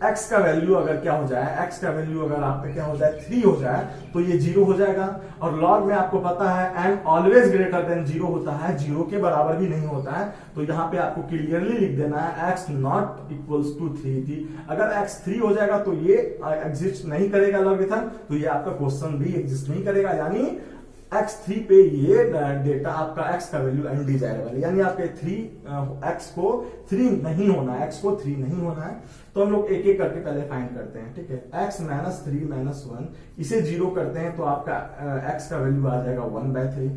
x का वैल्यू अगर क्या हो जाए, x का वैल्यू अगर आप पे क्या हो जाए, 3 हो जाए, तो ये 0 हो जाएगा। और log में आपको पता है n ऑलवेज ग्रेटर देन 0 होता है, 0 के बराबर भी नहीं होता है। तो यहाँ पे आपको क्लियरली लिख देना है x नॉट इक्वल्स टू 3 थी। अगर x 3 हो जाएगा तो ये एग्जिस्ट नहीं करेगा लॉगरिथम, तो ये आपका क्वेश्चन भी एग्जिस्ट नहीं करेगा, यानी x3 पे ये डेटा आपका x का वैल्यू अनडिजायरेबल है, यानी आपके 3 x को 3 नहीं होना है, x को 3 नहीं होना है। तो हम लोग एक एक करके पहले फाइंड करते हैं, ठीक है। x -3 -1 इसे 0 करते हैं तो आपका x का वैल्यू आ जाएगा 1/3,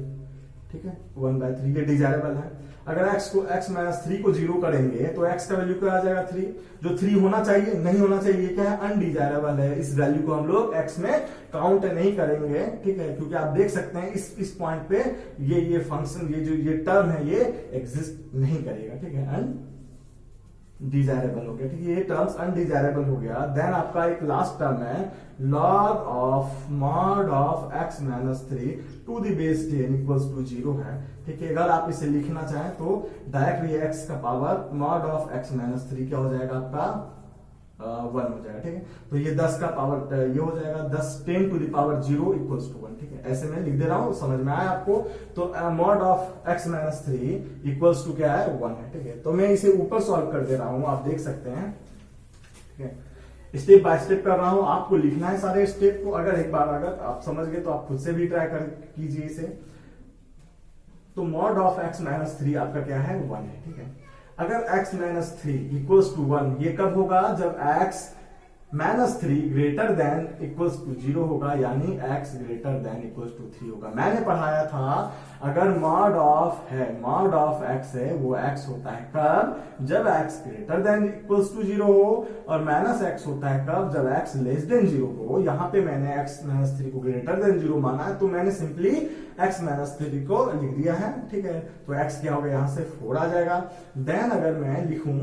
ठीक है, 1/3, ये डिजायरेबल है। अगर x -3 को 0 करेंगे तो x का वैल्यू क्या आ जाएगा, 3, जो 3 होना चाहिए, नहीं होना चाहिए, क्या है, अनडिजायरेबल है। इस वैल्यू को हम लोग x में काउंट नहीं करेंगे, ठीक है, क्योंकि आप देख सकते हैं इस पॉइंट पे ये फंक्शन, ये टर्म है, ये एग्जिस्ट नहीं करेगा, ठीक है, अनडिजायरेबल हो गया, ठीक है, ये टर्म्स अनडिजायरेबल हो गया। देन आपका एक लास्ट टर्म है log of mod of x -3 to the base 10 equals to 0 है, ठीक है। अगर आप इसे लिखना चाहें तो डायरेक्टली x का पावर मॉड ऑफ x -3 क्या हो जाएगा, आपका 1 हो जाएगा, ठीक है। तो ये 10 का पावर ये हो जाएगा 10 to the power 0 equals to 1, ठीक है। ऐसे मैं लिख दे रहा हूं, समझ में आया आपको। तो mod of x -3 equals to क्या है, 1 है, ठीक है। तो मैं इसे ऊपर सॉल्व कर दे रहा हूं, आप देख सकते हैं, ठीक है। स्टेप बाय स्टेप कर रहा हूं, आपको लिखना है सारे स्टेप को। अगर एक बार अगर आप समझ गए तो आप खुद से भी ट्राई कर कीजिए इसे। तो मॉड ऑफ x माइनस 3 आपका क्या है, 1 है। ठीक है, अगर x माइनस 3 इक्वल्स टू 1, ये कब होगा, जब x minus 3 greater than equals to 0 होगा, यानी x greater than equals to 3 होगा। मैंने पढ़ाया था अगर मॉड ऑफ है, मॉड ऑफ x है, वो x होता है कब, जब x greater than equals to 0 हो, और माइनस x होता है कब, जब x लेस देन 0 हो। यहाँ पे मैंने x माइनस 3 को ग्रेटर देन 0 माना है, तो मैंने सिंपली x माइनस 3 को लिख दिया है। ठीक है, तो x क्या होगा, यहां से 4 आ जाएगा। देन अगर मैं लिखूं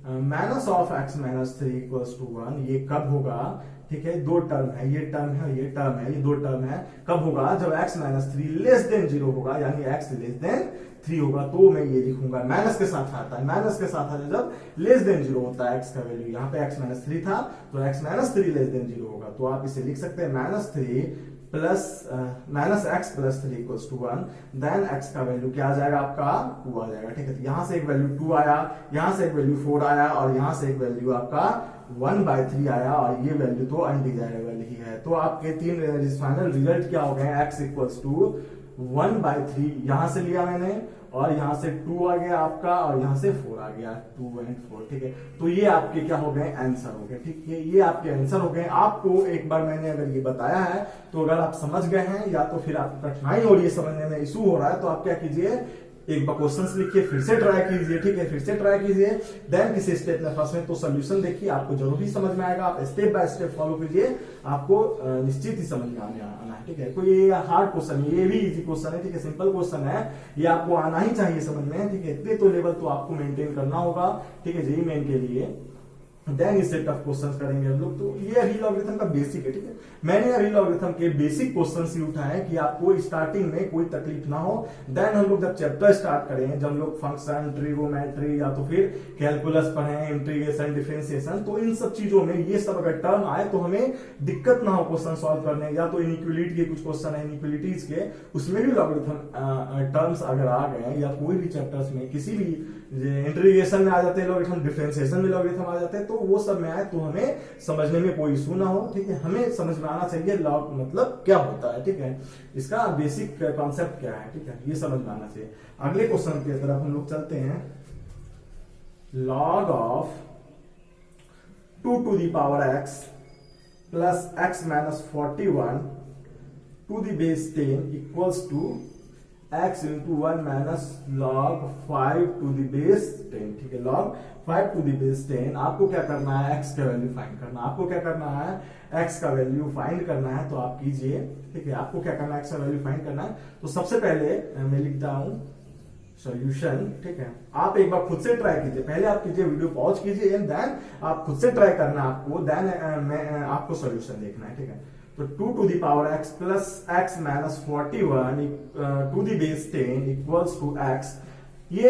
minus of x minus 3 equals to 1, ये कब होगा, ठीक है, दो टर्म है, ये टर्म है, ये टर्म है, ये दो टर्म है, कब होगा, जब x माइनस 3 लेस देन 0 होगा, यानी x लेस देन 3 होगा। तो मैं ये लिखूंगा, माइनस के साथ आता है, माइनस के साथ आता है जब लेस देन 0 होता है x का वैल्यू। यहाँ पे x माइनस 3 था, तो x माइनस 3 लेस देन 0 होगा, तो आप इसे लिख सकते हैं minus 3 plus minus x plus 3 equals to 1। Then x का वैल्यू क्या आ जाएगा, आपका 2 आ जाएगा। ठीक है, तो यहां से एक वैल्यू 2 आया, यहां से एक वैल्यू 4 आया, और यहां से एक वैल्यू आपका 1/3 आया, और ये वैल्यू तो अनडिजायरेबल ही है। तो आपके तीन फाइनल रिजल्ट क्या हो गए, x इक्वल्स टू 1/3 यहां से लिया मैंने, और यहां से 2 आ गया आपका, और यहां से 4 आ गया, 2 और 4। ठीक है, तो ये आपके क्या हो गए, आंसर हो गए। ठीक है, ये आपके आंसर हो गए। आपको एक बार मैंने अगर ये बताया है, तो अगर आप समझ गए हैं, या तो फिर आपको कठिनाई हो रही है समझने में, इशू हो रहा है, तो आप क्या कीजिए, एक बार क्वेश्चंस लिखिए, फिर से ट्राई कीजिए। ठीक है, फिर से ट्राई कीजिए, देन किसी स्टेप में फंसे तो सोल्यूशन देखिए, आपको जरूर ही समझ में आएगा। आप स्टेप बाय स्टेप फॉलो कीजिए, आपको निश्चित ही समझ में आना है। ठीक है, कोई हार्ड क्वेश्चन, ये भी इजी क्वेश्चन है। ठीक है, सिंपल क्वेश्चन है, ये आपको आना ही चाहिए समझ में। ठीक है, इतने तो लेवल तो आपको मेंटेन करना होगा। ठीक है, जेईई मेन के लिए। देन इस सेट ऑफ क्वेश्चंस करेंगे हम लोग। तो ये अभी लॉगरिथम का बेसिक है। ठीक है, मैंने अभी लॉगरिथम के बेसिक क्वेश्चंस ही उठाए कि आपको स्टार्टिंग में कोई तकलीफ ना हो। देन हम लोग जब चैप्टर स्टार्ट करें, जब हम लोग फंक्शन, ट्रिगोमेट्री, या तो फिर कैलकुलस पढ़े, इंटीग्रेशन, डिफरेंशिएशन, तो इन सब चीजों में ये सब अगर टर्म आए तो हमें दिक्कत ना हो क्वेश्चन सॉल्व करने। या तो इनइक्वालिटी के कुछ क्वेश्चन है, इनइक्वालिटीज के, उसमें भी लॉगरिथम टर्म्स अगर आ गए, या कोई भी चैप्टर्स में किसी भी इंटीग्रेशन में आ जाते हैं लॉगरिथम, डिफरेंशिएशन में लॉगरिथम आ जाते हैं, तो वो सब में आए तो हमें समझने में कोई इशू ना हो। ठीक है, हमें समझ में आना चाहिए लॉग मतलब क्या होता है। ठीक है, इसका बेसिक कॉन्सेप्ट क्या है। ठीक है, ये समझ में आना चाहिए। अगले क्वेश्चन की तरफ हम लोग चलते हैं। Log of 2 to the power x plus x minus 41 to the base 10 equals to x into 1 minus log 5 to the base 10। ठीक है, लॉग 5 टू द बेस 10। आपको क्या करना है, x का वैल्यू फाइंड करना है। आपको क्या करना है, x का वैल्यू फाइंड करना है, तो आप कीजिए। ठीक है, आपको क्या करना है, x का वैल्यू फाइंड करना है। तो सबसे पहले मैं लिखता हूं सॉल्यूशन। ठीक है, आप एक बार खुद से ट्राई कीजिए, पहले आप कीजिए, वीडियो पॉज कीजिए, एंड देन आप खुद से ट्राई करना है आपको। देन आपको सॉल्यूशन देखना है। ठीक है, तो 2 to the power x plus x minus 41 to the base 10 equals to x। ये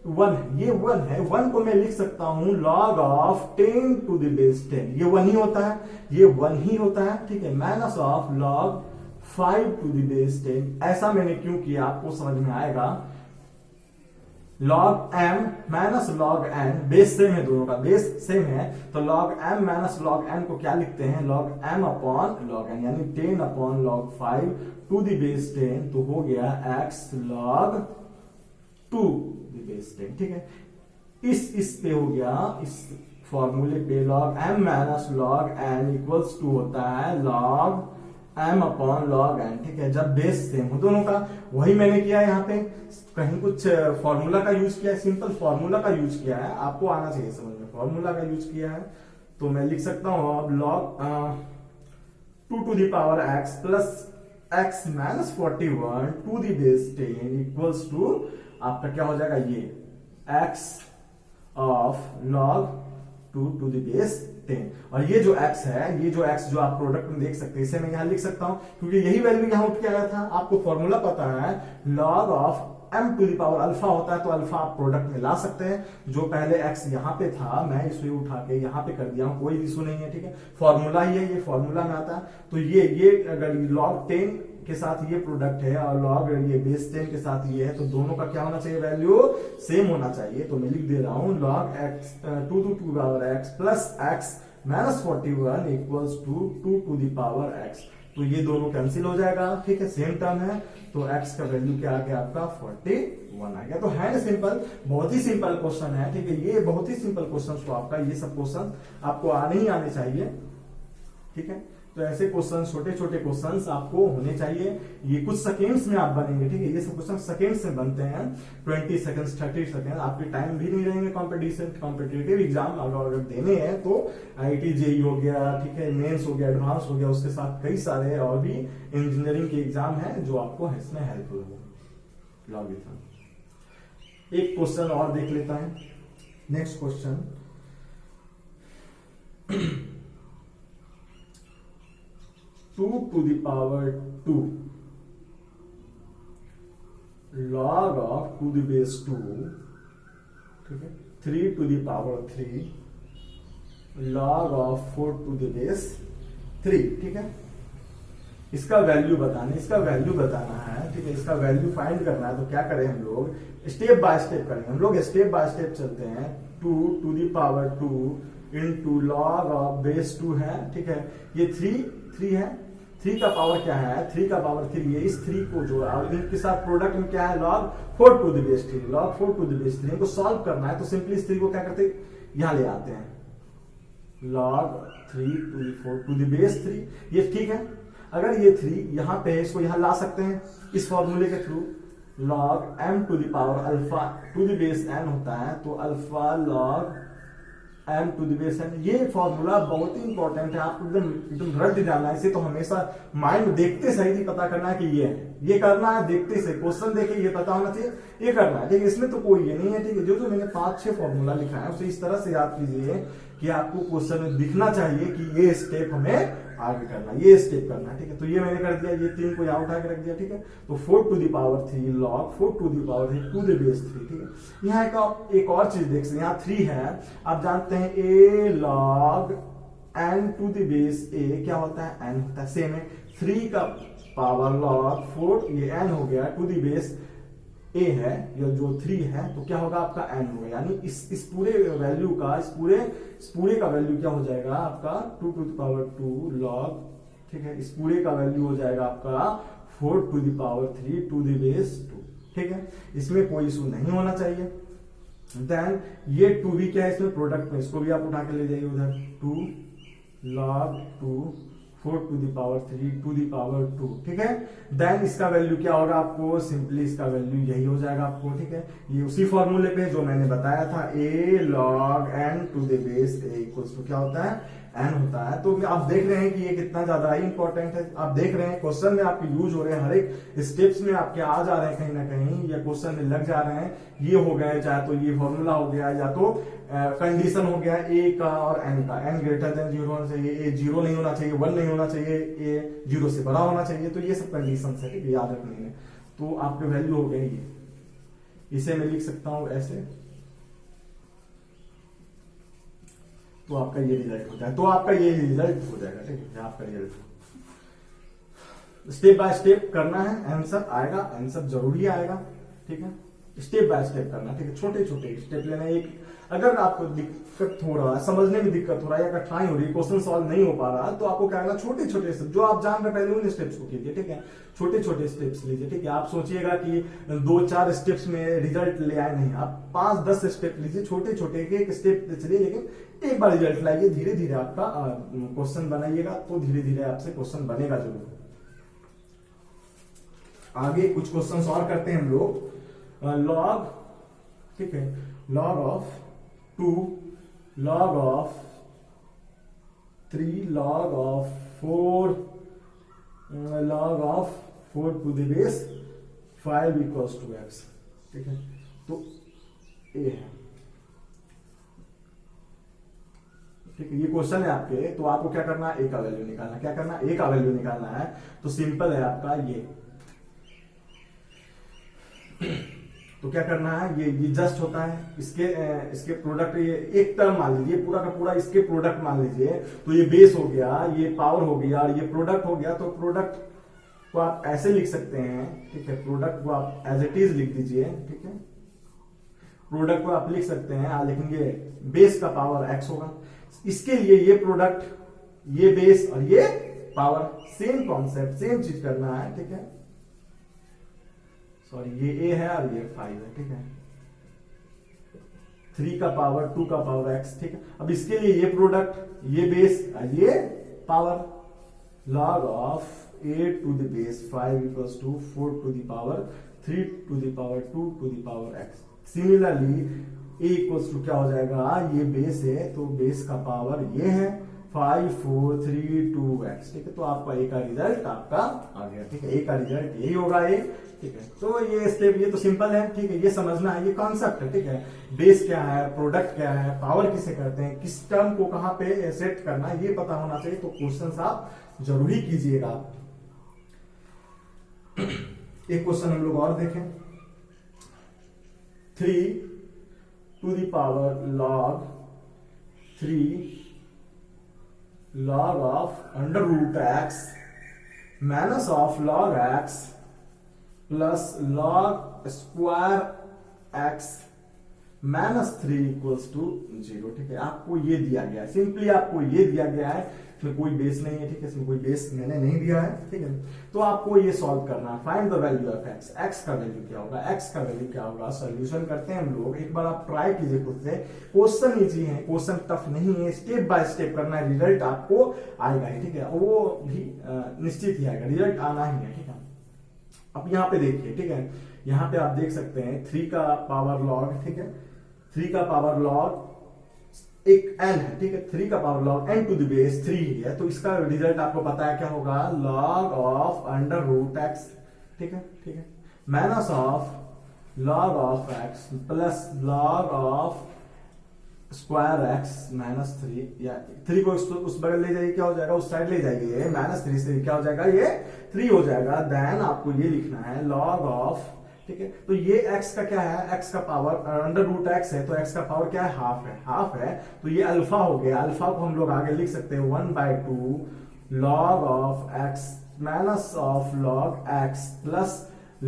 1 है, ये 1 है। 1 को मैं लिख सकता हूं log of 10 to the base 10। ये 1 ही होता है, ये 1 ही होता है। ठीक है, minus of log 5 to the base 10। ऐसा मैंने क्यों किया, आपको समझ में आएगा। Log m minus log n, base same है, दोनों का बेस सेम है, तो log m minus log n को क्या लिखते हैं, log m upon log n, यानी 10 अपॉन लॉग 5 टू द बेस 10, तो हो गया x लॉग 2 द बेस 10। ठीक है, इस पे हो गया, इस फॉर्मूले पे log m minus log n equals to होता है log m upon log n। ठीक है, जब बेस सेम हो दोनों का, वही मैंने किया है। यहाँ पे कहीं कुछ फॉर्मूला का यूज किया है, सिंपल फॉर्मूला का यूज किया है, आपको आना चाहिए समझ में, फॉर्मूला का यूज किया है। तो मैं लिख सकता हूं अब log 2 to the power x plus x minus 41 to the base 10 equals to आपका क्या हो जाएगा, ये x of log 2 to the base 10। और ये जो x है, ये जो x जो आप प्रोडक्ट में देख सकते हैं, इसे मैं यहां लिख सकता हूं, क्योंकि यही वैल्यू यहां उठ के आया था। आपको फॉर्मूला पता है, log of m to the power alpha होता है, तो अल्फा आप प्रोडक्ट में ला सकते हैं। जो पहले x यहाँ पे था, मैं इसे उठा के यहाँ पे कर दिया हूं, कोई इशू नहीं है। ठीक है, फॉर्मूला ही है, ये फॉर्मूला में आता है। तो ये अगर लॉग 10 के साथ ये प्रोडक्ट है, और लॉग ये बेस 10 के साथ ये है, तो दोनों का क्या होना चाहिए, वैल्यू सेम होना चाहिए। तो मैं लिख दे रहा हूं log x 2 to the power x plus x -41 equals to 2 to the power x। तो ये दोनों कैंसिल हो जाएगा, ठीक है, सेम टर्म है, तो x का वैल्यू क्या आ गया आपका 41 आ गया। तो है सिंपल, बहुत ही सिंपल क्वेश्चन है, ठीक है, ये बहुत ही सिंपल क्वेश्चन। तो आपका ये सब क्वेश्चन आपको आने ही आने चाहिए, ठीक है। तो ऐसे क्वेश्चन, छोटे छोटे क्वेश्चंस आपको होने चाहिए, ये कुछ सेकेंड्स में आप बनेंगे, ठीक है, ये सब क्वेश्चन सेकेंड्स में बनते हैं, 20 सेकंड्स 30 सेकंड, आपके टाइम भी नहीं रहेंगे। कॉम्पिटिटिव एग्जाम अगर देने हैं तो IIT JEE हो गया, ठीक है, मेंस हो गया, एडवांस हो गया, उसके साथ कई सारे और भी इंजीनियरिंग के एग्जाम है जो आपको इसमें हेल्पफुल होगा। लॉगरिथम एक क्वेश्चन और देख लेता है, next question 2 to the power 2 log of 2 the base 2, ठीक है, 3 to the power 3 log of 4 to the base 3, ठीक है। इसका वैल्यू बताना है, ठीक है, इसका वैल्यू फाइंड करना है। तो क्या करें हम लोग, स्टेप बाय स्टेप करेंगे, हम लोग स्टेप बाय स्टेप चलते हैं। 2 to the power 2 into log of base 2 है, ठीक है, ये 3 है, 3 का पावर क्या है, 3 का पावर 3 है। इस 3 को जो इनके साथ प्रोडक्ट में क्या है, log 4 to the base 3, log 4 to the base 3 इनको सॉल्व करना है। तो सिंपली इस 3 को क्या करते हैं, यहां ले आते हैं, log 3 to the 4 to the base 3, ये ठीक है। अगर ये 3 यहां पे है, इसको यहां ला सकते हैं इस फॉर्मूले के through, log m to the power alpha to the base n होता है, तो alpha log m to the base n। ये फॉर्मूला बहुत ही इंपॉर्टेंट है, आपको एकदम रट जाना है इसे। तो हमेशा माइंड देखते सही ही पता करना है कि ये है, ये करना है, देखते से क्वेश्चन देखे ये पता होना चाहिए, ये करना है, ठीक है। इसमें तो कोई ये नहीं है, ठीक है, जो मैंने 5-6 फॉर्मूला लिखा है उसे इस तरह से याद कीजिए कि आपको क्वेश्चन में दिखना चाहिए कि ये स्टेप हमें आगे करना, ये स्टेप करना है, ठीक है। तो ये मैंने कर दिया, ये 3 को यहां उठा के रख दिया, ठीक है। तो 4 to the power 3 log 4 to the power 3 to the base 3, ठीक है। यहाँ एक और चीज देख सकते हैं, यहाँ 3 है, आप जानते हैं a log n to the base a क्या होता है, n होता है, सेम है। 3 का पावर log 4, ये n हो गया, टू द बेस a है, या जो 3 है, तो क्या होगा आपका n होगा। यानी इस पूरे वैल्यू का, इस पूरे का वैल्यू क्या हो जाएगा आपका 2 टू द पावर 2 log, ठीक है, इस पूरे का वैल्यू हो जाएगा आपका 4 to the power 3 to the base 2, ठीक है। इसमें कोई इशू नहीं होना चाहिए। देन ये 2 भी क्या है, इसमें प्रोडक्ट में, इसको भी आप उठा के ले जाइए उधर, 2 log 2 4 to the power 3 to the power 2, ठीक है। देन इसका वैल्यू क्या होगा आपको, सिंपली इसका वैल्यू यही हो जाएगा आपको, ठीक है। ये उसी फॉर्मूले पे जो मैंने बताया था, a log n to the base a equals to क्या होता है, n होता है। तो आप देख रहे हैं कि ये कितना ज्यादा ही इंपॉर्टेंट है। आप देख रहे हैं क्वेश्चन में आपके यूज हो रहे हैं, हर एक स्टेप्स में आपके आ जा रहे हैं कहीं ना कहीं, या क्वेश्चन में लग जा रहे हैं। ये हो गए, चाहे तो ये फॉर्मूला हो गया, या तो कंडीशन हो गया a का और n का, n ग्रेटर देन 0 होना चाहिए, a 0 नहीं होना चाहिए, 1 नहीं होना चाहिए, a 0 से बड़ा होना चाहिए। तो ये सब कंडीशन है, ठीक है, याद रखनी है। तो आपके वैल्यू हो गए ये, इसे मैं लिख सकता हूं ऐसे, तो आपका ये रिजल्ट होता है, तो आपका ये रिजल्ट हो जाएगा, ठीक है, आपका रिजल्ट। स्टेप बाय स्टेप करना है, आंसर आएगा, आंसर जरूरी आएगा, ठीक है। स्टेप बाय स्टेप करना, ठीक है, छोटे छोटे स्टेप लेना। एक अगर आपको दिक्कत हो रहा है, समझने में दिक्कत हो रहा है, या कठिनाई हो रही है, क्वेश्चन सॉल्व नहीं हो पा रहा, तो आपको क्या करना, छोटे छोटे स्टेप जो आप जान रहे पहले उन स्टेप्स को कीजिए, ठीक है। छोटे छोटे स्टेप्स लीजिए, ठीक है। आप सोचिएगा कि 2-4 स्टेप्स में रिजल्ट ले आए, नहीं, आप 5-10 स्टेप लीजिए, छोटे छोटे एक स्टेप चलिए, लेकिन एक बार रिजल्ट लाइए, धीरे धीरे आपका क्वेश्चन बनाइएगा, तो धीरे धीरे आपसे क्वेश्चन बनेगा जरूर। आगे कुछ क्वेश्चंस और करते हैं हम लोग। लॉग, ठीक है, log of 2 log of 3 log of 4 log of 4 to the base 5 equals to x, ठीक है। तो a है, ठीक है, ये क्वेश्चन है आपके। तो आपको क्या करना है, a का वैल्यू निकालना, क्या करना है, a का वैल्यू निकालना है। तो सिंपल है आपका ये, तो क्या करना है, ये जस्ट होता है इसके प्रोडक्ट, ये एक टर्म मान लीजिए, पूरा का पूरा इसके प्रोडक्ट मान लीजिए। तो ये बेस हो गया, ये पावर हो गया, और ये प्रोडक्ट हो गया। तो प्रोडक्ट को आप ऐसे लिख सकते हैं, ठीक है, प्रोडक्ट को आप एज इट इज लिख दीजिए, ठीक है। प्रोडक्ट को आप लिख सकते हैं, लेकिन ये बेस का पावर x होगा, इसके लिए ये प्रोडक्ट, ये बेस और ये पावर, सेम कॉन्सेप्ट, सेम चीज करना है, ठीक है। सॉरी, ये ए है और ये 5 है, ठीक है। 3 का पावर 2 का पावर x, ठीक है। अब इसके लिए ये प्रोडक्ट, ये बेस और ये power, log of a to the base 5 equals to 4 to the power 3 to the power 2 to the power x। Similarly a equals to क्या हो जाएगा, ये बेस है तो बेस का पावर ये है 5 4 3 2 x, ठीक है। तो आपका ए का रिजल्ट आपका आ गया, ठीक है। ए का रिजल्ट यही होगा ये, ठीक है। तो ये स्टेप, ये तो सिंपल है, ठीक है। ये समझना है, ये कॉन्सेप्ट है, ठीक है। बेस क्या है, प्रोडक्ट क्या है, पावर किसे करते हैं, किस टर्म को कहां पे सेट करना है, ये पता होना चाहिए। तो क्वेश्चन आप जरूरी कीजिएगा। एक क्वेश्चन हम लोग और देखें, 3 to the power log 3 log of under root x minus of log x plus log square x minus 3 equals to 0, ठीक है। आपको ये दिया गया है, सिंपली आपको ये दिया गया है, इसमें कोई बेस नहीं है, ठीक है। इसमें कोई बेस मैंने नहीं दिया है, ठीक है। तो आपको ये सॉल्व करना है। Find the value of x, x का वैल्यू क्या होगा, x का वैल्यू क्या होगा। सॉल्यूशन करते हैं हम लोग, एक बार आप ट्राई कीजिए खुद से। क्वेश्चन इजी है, क्वेश्चन टफ नहीं है, स्टेप बाय स्टेप करना है, रिजल्ट आपको आएगा ही, ठीक है। वो भी निश्चित ही आएगा, रिजल्ट आना ही है, ठीक है। अब यहाँ पे देखिए, ठीक है। यहाँ पे आप देख सकते हैं 3 का पावर लॉग, ठीक है। 3 का पावर लॉग एक n है, ठीक है। 3 का power log n to the base 3 है, तो इसका रिजल्ट आपको पता है क्या होगा, log of under root x, ठीक है, ठीक है। Minus of log of x plus log of square x minus 3, या 3 को उस बगल ले जाइए, क्या हो जाएगा, उस साइड ले जाइए, माइनस 3 से क्या हो जाएगा, ये 3 हो जाएगा। देन आपको ये लिखना है log ऑफ, ठीक है। तो ये x का क्या है, x का पावर अंडर रूट x है, तो x का पावर क्या है, हाफ है, हाफ है। तो ये अल्फा हो गया, अल्फा को हम लोग आगे लिख सकते हैं 1/2 log of x minus of log x plus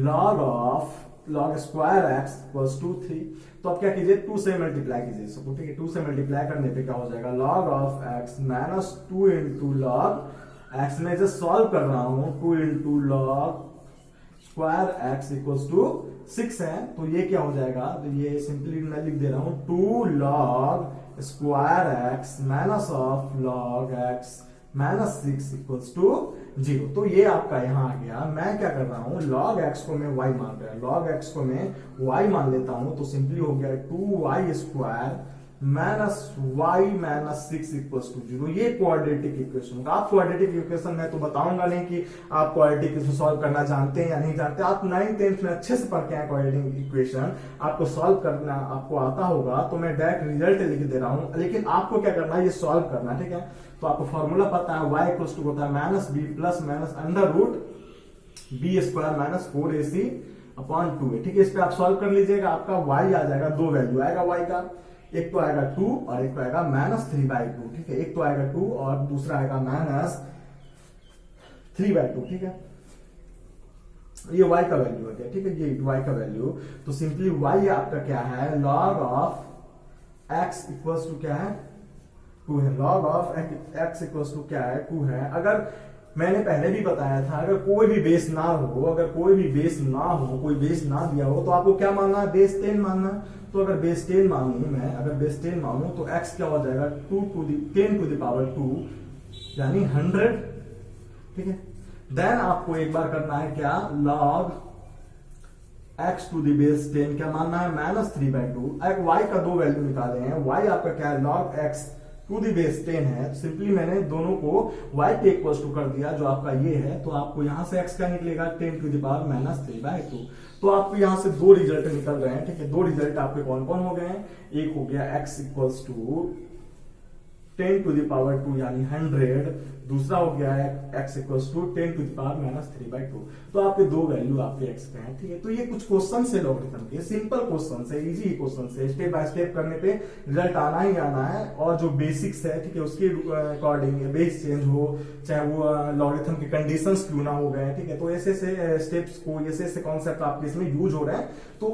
log of log square x equals to 3। तो अब क्या कीजिए, 2 से मल्टीप्लाई कीजिए सबको, ठीक है। 2 से मल्टीप्लाई करने पे क्या हो जाएगा, log of x minus 2 into log x, में जस्ट सॉल्व कर रहा हूं, 2 into log square x equals to 6 है। तो ये क्या हो जाएगा, तो ये सिंपली मैं लिख दे रहा हूं 2 log square x minus of log x minus 6 equals to 0। तो ये आपका यहां आ गया। मैं क्या कर रहा हूं, log x को मैं y मान रहा हूं, log x को मैं y मान लेता हूं, तो सिंपली हो गया 2y square minus y minus 6 equals to 0। ये क्वाड्रेटिक इक्वेशन। आप क्वाड्रेटिक इक्वेशन मैं तो बताऊंगा नहीं कि आप क्वाड्रेटिक इक्वेशन सॉल्व करना जानते हैं या नहीं जानते। आप 9th 10th में अच्छे से पढ़ के हैं क्वाड्रेटिक इक्वेशन, आपको सॉल्व करना आपको आता होगा, तो मैं डायरेक्ट रिजल्ट लिख दे रहा हूं। लेकिन आपको क्या करना है, ये सॉल्व करना, ठीक है। तो आपको फॉर्मूला पता है, y इक्वल्स टू होता है minus b plus minus under root b square minus 4ac upon 2 है, ठीक है। इस पे आप सॉल्व कर लीजिएगा, आपका y आ जाएगा, 2 वैल्यू आएगा y का, एक तो आएगा 2 और एक तो आएगा माइनस 3/2, ठीक है। एक तो आएगा 2 और दूसरा आएगा माइनस 3/2, ठीक है। ये y का वैल्यू हो गया, ठीक है। ये y का वैल्यू, तो सिंपली y आपका क्या है, log of x equals to क्या है, 2 है। log of x equals to क्या है, 2 है। अगर मैंने पहले भी बताया था, अगर कोई भी बेस ना हो, अगर कोई भी बेस ना हो, कोई बेस ना दिया हो, तो आपको क्या मानना है, बेस 10 मानना है। तो अगर बेस 10 मानू मैं, अगर बेस 10 मानू तो x क्या हो जाएगा, 10 टू द पावर 2 यानी 100, ठीक है। देन आपको एक बार करना है क्या, log x to the base 10 क्या मानना है, माइनस 3/2। y का 2 वैल्यू निकाले हैं, y आपका क्या है, log x to the base 10 है। सिंपली मैंने दोनों को y पे इक्वल टू कर दिया, जो आपका ये है। तो आपको यहां से x क्या निकलेगा, 10 टू द पावर माइनस 3/2। तो आपको यहां से 2 रिजल्ट निकल रहे हैं, ठीक है। 2 रिजल्ट आपके कौन कौन हो गए हैं, एक हो गया x equals to 10 to the power 2 यानी 100, दूसरा हो गया है x equals to 10 to the power minus 3/2। तो आपके 2 वैल्यू आपके x पे हैं, ठीक है। तो ये कुछ क्वेश्चन से लॉगरिथम के, सिंपल क्वेश्चन से, इजी क्वेश्चन से, स्टेप बाय स्टेप करने पे रिजल्ट आना ही आना है। और जो बेसिक्स है, ठीक है, उसके अकॉर्डिंग बेस चेंज हो, चाहे वो लॉगरिथम के कंडीशंस क्यों ना हो गए, ठीक है। तो ऐसे ऐसे स्टेप्स को, ऐसे ऐसे कॉन्सेप्ट आपके इसमें यूज हो रहे हैं। तो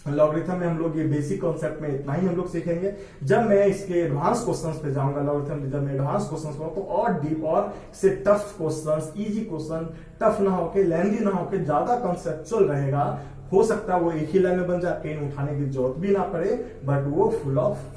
लॉगरिथम में हम लोग ये बेसिक कॉन्सेप्ट में इतना ही हम लोग सीखेंगे। जब मैं इसके एडवांस क्वेश्चंस पे जाऊंगा लॉगरिथम, जब मैं एडवांस क्वेश्चंस को तो और डीप और से tough questions, easy question, tough ना होके, लेंदी ना होके, ज्यादा कॉन्सेप्चुअल रहेगा। हो सकता है वो एक ही लाइन में बन जाए, पेन उठाने की जरूरत भी ना पड़े, बट वो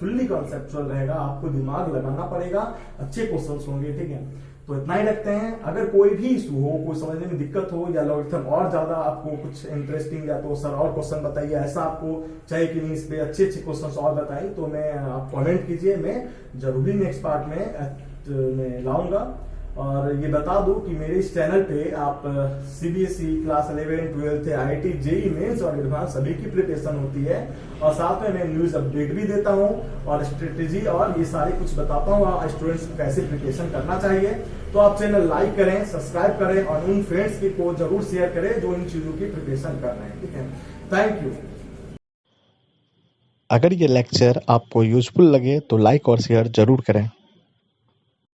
फुल्ली कॉन्सेप्चुअल रहेगा। आपको दिमाग लगाना पड़ेगा, अच्छे क्वेश्चंस होंगे, ठीक है। तो इतना ही रखते हैं। अगर कोई भी इशू हो, कोई समझने में दिक्कत हो, या लॉगरिथम और ज्यादा आपको कुछ इंटरेस्टिंग, या तो सर और क्वेश्चन बताइए, ऐसा आपको चाहिए कि नहीं, इस पे अच्छे अच्छे क्वेश्चन और बताइए, तो मैं आप कमेंट कीजिए, मैं जरूरी नेक्स्ट पार्ट में लाऊंगा। और ये बता दूं कि मेरे इस चैनल पे आप CBSE class 11, 12, IIT, JEE mains और एडवांस सभी की प्रिपरेशन होती है। और साथ में मैं न्यूज अपडेट भी देता हूं और स्ट्रेटेजी और ये सारे कुछ बताता हूं स्टूडेंट्स को कैसे प्रिपरेशन करना चाहिए। तो आप चैनल लाइक करें, सब्सक्राइब करें और उन फ्रेंड्स को जरूर शेयर करें जो इन चीजों की प्रिपरेशन कर रहे हैं, ठीक है। Thank you. अगर ये लेक्चर आपको यूजफुल लगे तो लाइक और शेयर जरूर करें।